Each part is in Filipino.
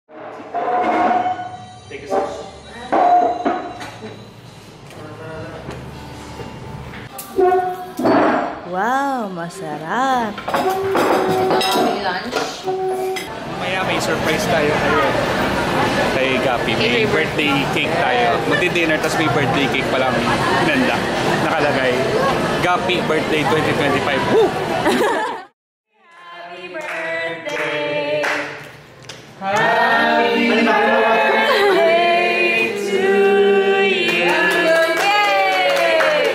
Take a sip. Wow, masarap. Lunch. Mamaya may surprise tayo kay Gapi. May birthday cake tayo. Magdi-dinner, tapos may birthday cake palang pinanda. Nakalagay, Gapi birthday 2025. Woo! Happy birthday! Happy birthday to you! Yay!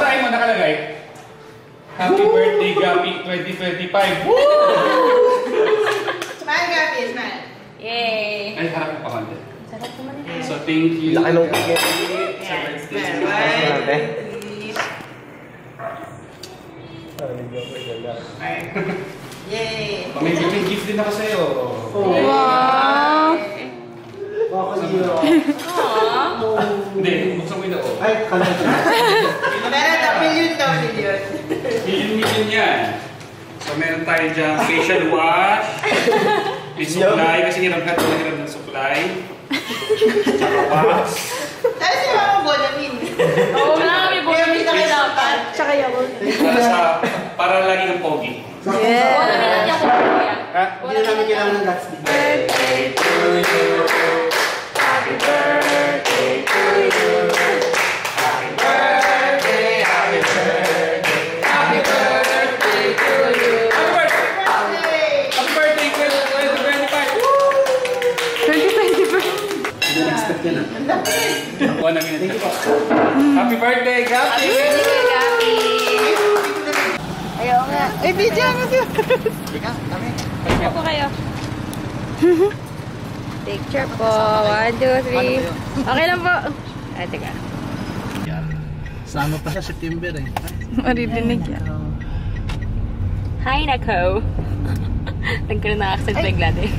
Saan mo nakalagay? Happy birthday, Gapi 2025. Woo! Smile, Gabi, smile. Yay! Ay, harap mo pa konti. Sarap naman ito. So, thank you. Laki nung cake. Yay! May gift din ako sa'yo. Wow! Hindi, buksan mo yun ako. Ay, kalat. Meron na million. Million yan. So, meron tayo dyan facial wash. May supply, kasi hirap ng supply. Tsaka wax. Tapos yung mga Bonamin. Oo nga, may bonus na kailangan. Tsaka yakult. Para lagi kang pogi. Yeah! Wala namin yung kuya. Hindi na namin kailangan ng Gatsby. Birthday to you. Happy birthday to you. Happy birthday, happy birthday, happy birthday to you. Happy birthday! Happy birthday, 2025! Woo! 2025. Hindi na-expect yan ah. One minute. Happy birthday, Gapi! Happy birthday, Gabi! Ayaw nga. Ay, video mo siya. Picture po kayo. Picture po. 1, 2, 3. Okay lang po. Ay, teka. Sama pa siya September eh. Maridinig yan. Hi, Nako. Nagkaroon na accent bigla din.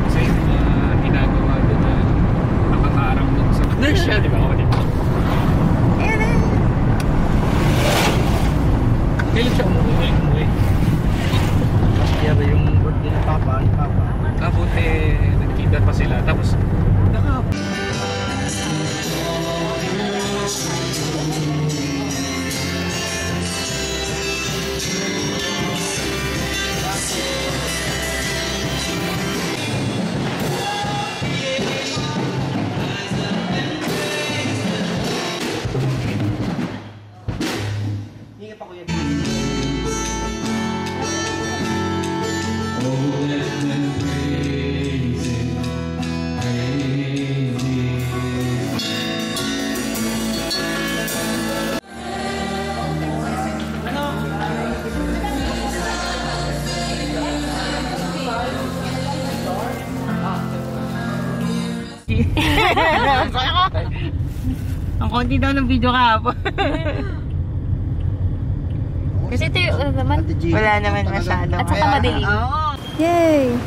Kasi yung mga ginagawa doon na nakakarang doon sa nurse siya, di ba? Ako dito. Kailan siya umuwi? Kaya ba yung birthday ng Papa? Kabuti, nagkita pa sila. Tapos, Hindi pa kuya. Ang konti daw ng video kahapon. Kasi ito yung naman. Wala naman masyado. At saka madilim. Yay!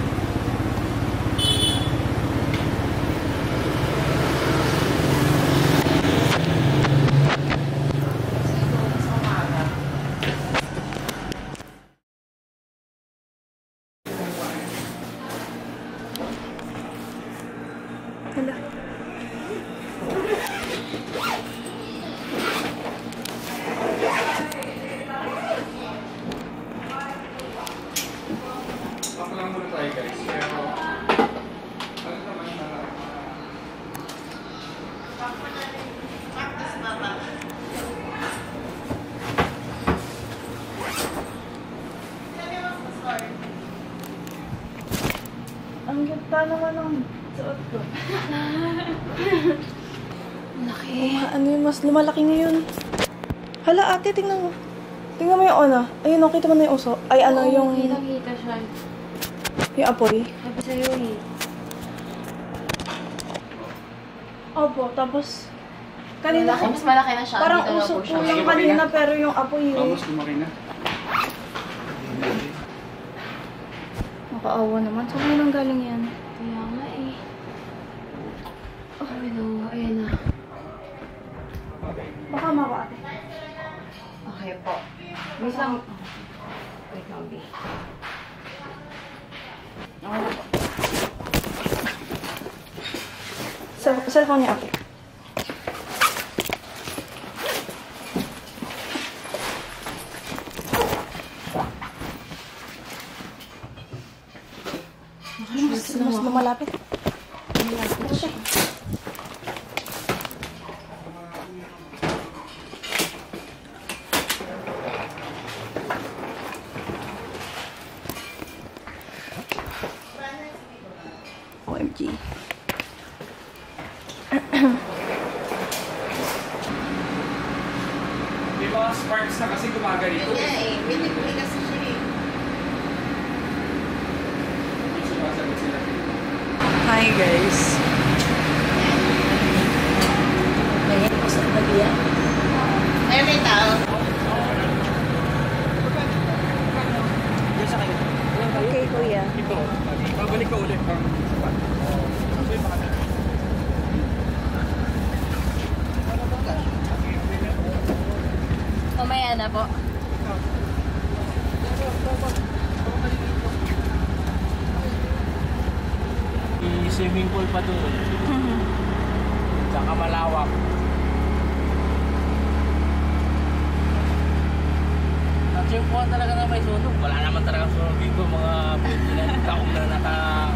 ako lang muna tayo guys. Pero, Ang ganda naman ng suot ko. Laki. Ano yun, mas lumalaki ngayon. Hala ate, tingnan mo. Tingnan mo yung ano. Ayun, nakita mo na yung uso. Ay, ano yung... Kita siya. Yung apoy. Sabi sa'yo eh. Opo, tapos... Kanina, Mas malaki na siya. parang Dito na uso po po siya. yung kanina, pero yung apoy eh. vamos, lumaki na. Nakaawa naman. Saan mo nang galing yan? Kaya nga eh. Oh, no. Ayan na. Baka mawa ate. Okay po. Wait lang. Wait lang, B. Cellphone niya, ate. Mas lumalapit. Malapit siya. OMG. Di ba sparks na kasi gumaga dito? Kaya eh, binibili kasi siya eh. Sumasagot sila. Hi guys. Ay, may tao. Okay, kuya. Ito, babalik ka ulit ang sapat. Mamaya na po. I-swimming pool pa doon. Tsaka malawak. Nag-swimming talaga na may sunog. Wala naman talaga sunog dito. Mga pinag taong na naka-lipas.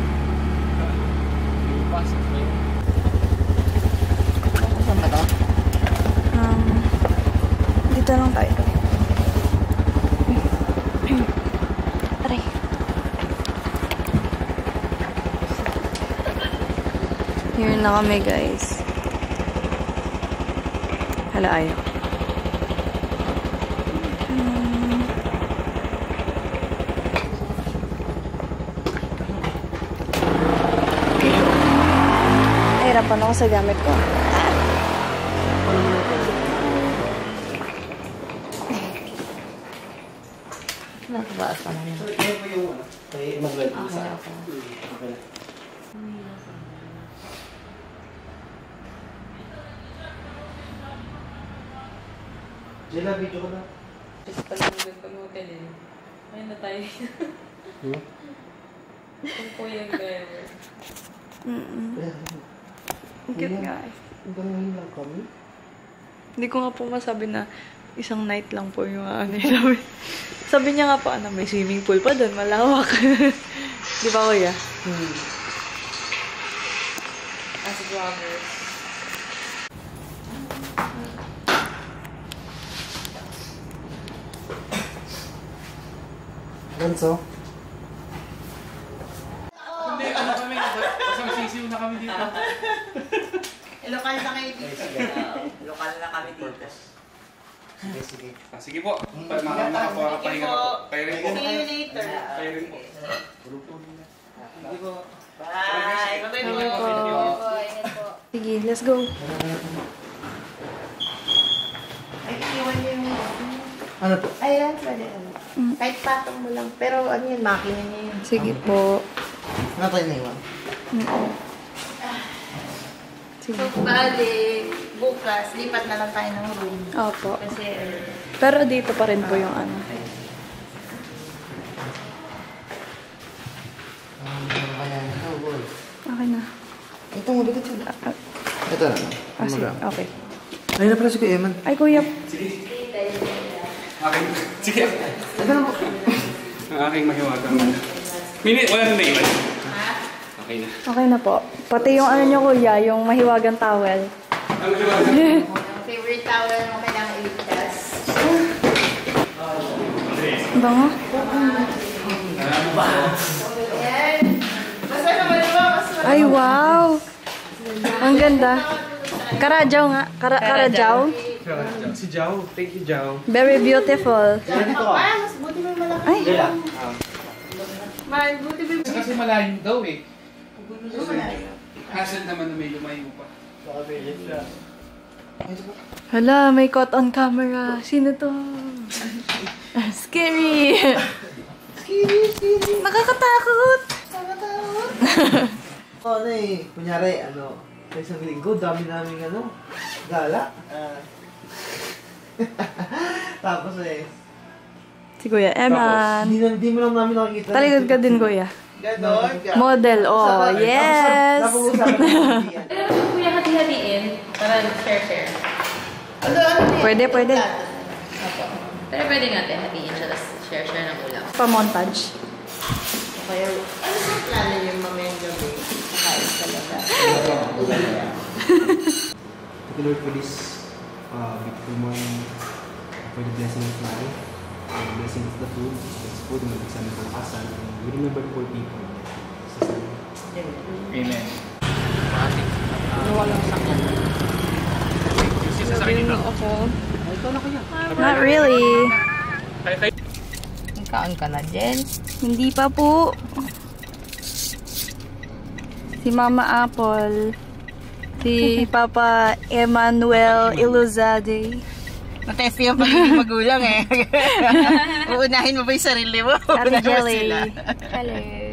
Saan ba to? Dito lang tayo. Aray. Here na kami, guys. Hala, ayaw. Hirapan ako sa gamit ko. Nakabaas pa na yun. Jela, video ko na. Just pag-ulit pag-hotel eh. Ayun na tayo. Kung po yung driver. Ang cute nga eh. Hanggang lang kami. Hindi ko nga po masabi na isang night lang po yung sabi niya nga po, may swimming pool pa doon, malawak. Di ba, kuya? As vloggers. Ganso? Hindi, ano kami, basang sisiw na kami dito. Lokal na kayo dito. Lokal na kami dito. Sige, sige. Sige po, makapahinga na po. Kayo rin po. See you later. Kayo rin po. Bye. Bye-bye po. Sige, let's go. Ay, iwan niyo yung... Ano po? Ayan, pwede. Kahit patong mo lang. Pero ano yun, makina niya yun. Sige po. Ano tayo naiwan? Sige. So, bali, bukas, lipat na lang tayo ng room. Opo. Kasi, Pero dito pa rin po yung ano. Okay na. Ito mo, bigat yun. Ito na. Sige, okay. Ayun na pala si Kuya Eman. Ay, kuya. Sige. Ito na po. Ang aking mahiwagang. Wala nang naiwan. Okay na. Okay na po. Pati yung ano nyo, kuya, yung mahiwagang towel. Ang mahiwagang. yung favorite towel mo kailangan iligtas. Bango? Ayan. Basta naman diba, mas Ay, wow! Ang ganda. Karajaw nga. Karajaw. Si Jao. Thank you, Jao. Very beautiful. mas buti mo malaki. Ay, Mahal, buti mo. Kasi malayo daw eh. Hassle naman na may lumayo pa. hala, may caught on camera. Sino to? Scary! Nakakatakot! Ano eh, kunyari, sa isang linggo, dami namin gala. Tapos Si Kuya Eman. hindi mo lang namin nakikita. Taligod ka din, Kuya. Ganon. Model, oh, yes! Napag-usapan namin yan. Kuya, hati-hatiin para share-share. Pwede. Opo. Pero pwede nga tayo hatiin siya, tapos share-share ng ulam. Pa-montage. Kaya, ano sa plano yung mamayang gabi? Kain talaga. Thank you, Lord, for this beautiful morning, for the blessing of life, for the blessing of the food, this food na magsasabi ng kalakasan, and we remember the poor people. Amen. Not really. Kaon ka na, Jen? Hindi pa po. Si Mama Apple. Si Papa Emmanuel Iluzade. Matest yung pagiging magulang eh. Uunahin mo ba yung sarili mo? Ate Jelly. Hello.